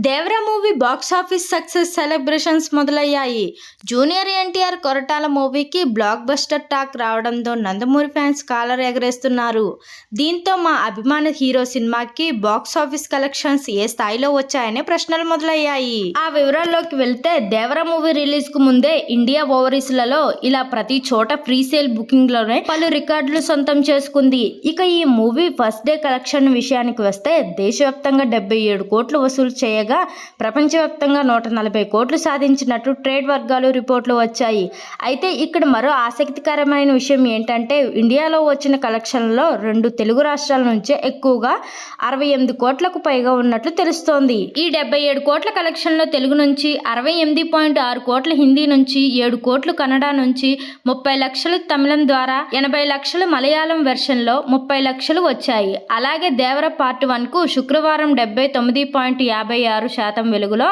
Devara movie box office success celebrations మొదలయ్యాయి. Junior NTR Koratala మూవీకి block buster talk రావడంతో నందమూరి ఫ్యాన్స్ కాలర్ ఎగరేస్తున్నారు. దీంతో మా అభిమాన హీరో సినిమాకి బాక్సాఫీస్ కలెక్షన్స్ ఏ స్థాయిలో వచ్చాయనే ప్రశ్నలు మొదలయ్యాయి. ఆ వివరాల్లోకి వెళ్తే దేవరా మూవీ రిలీజ్ కు ముందే ఇండియా ఓవరీస్లలో ఇలా ప్రతి చోట ప్రీ సేల్ బుకింగ్ లోనే పలు రికార్డులు సొంతం చేసుకుంది. ఇక ఈ మూవీ ఫస్ట్ డే కలెక్షన్ విషయానికి వస్తే దేశవ్యాప్తంగా 77 కోట్లు వసూలు చేయగా ప్రపంచవ్యాప్తంగా 140 కోట్లు సాధించినట్టు ట్రేడ్ వర్గాలు రిపోర్ట్లు వచ్చాయి. అయితే ఇక్కడ మరో ఆసక్తికరమైన విషయం ఏంటంటే ఇండియాలో వచ్చిన కలెక్షన్లలో 2 తెలుగు రాష్ట్రాల నుంచే ఎక్కువగా 68 కోట్లకు పైగా ఉన్నట్లు తెలుస్తోంది. ఈ 77 కోట్ల కలెక్షన్లో తెలుగు నుంచి 68.6 కోట్ల, హిందీ నుంచి 7 కోట్లు, కన్నడ నుంచి 30 లక్షలు, తమిళం ద్వారా 80 లక్షలు, మలయాళం వెర్షన్లో 30 లక్షలు వచ్చాయి. అలాగే దేవర పార్ట్ 1కు శుక్రవారం 79.56% వెలుగులో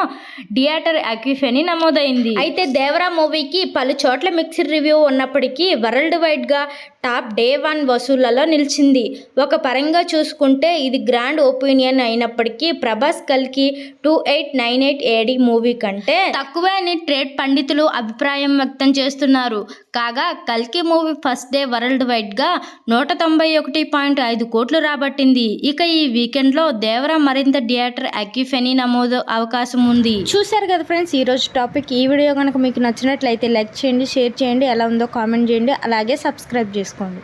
థియేటర్ అక్యుఫెనీ నమోదైంది. అయితే దేవరా మూవీకి పలు చోట్ల మిక్స్డ్ రివ్యూ ఉన్నప్పటికీ వరల్డ్ వైడ్ గా టాప్ డే 1 వసూళ్లలో నిలిచింది. ఒక పరంగా చూసుకుంటే ఇది గ్రాండ్ ఒపీనియన్ అయినప్పటికీ ప్రభాస్ కల్కి 2898 AD మూవీ కంటే తక్కువే అని ట్రేడ్ పండితులు అభిప్రాయం వ్యక్తం చేస్తున్నారు. కాగా కల్కి movie first day world wide గా 191.5 కోట్లు రాబట్టింది. ఇక ఈ వీకెండ్ లో దేవరా మరింత థియేటర్ అక్యుఫెనీ నమోదు అవకాశం ఉంది. చూశారు కదా ఫ్రెండ్స్, ఈ రోజు టాపిక్. ఈ వీడియో కనుక మీకు నచ్చినట్లయితే లైక్ చేయండి, షేర్ చేయండి, ఎలా ఉందో కామెంట్ చేయండి, అలాగే సబ్స్క్రైబ్ చేసుకోండి.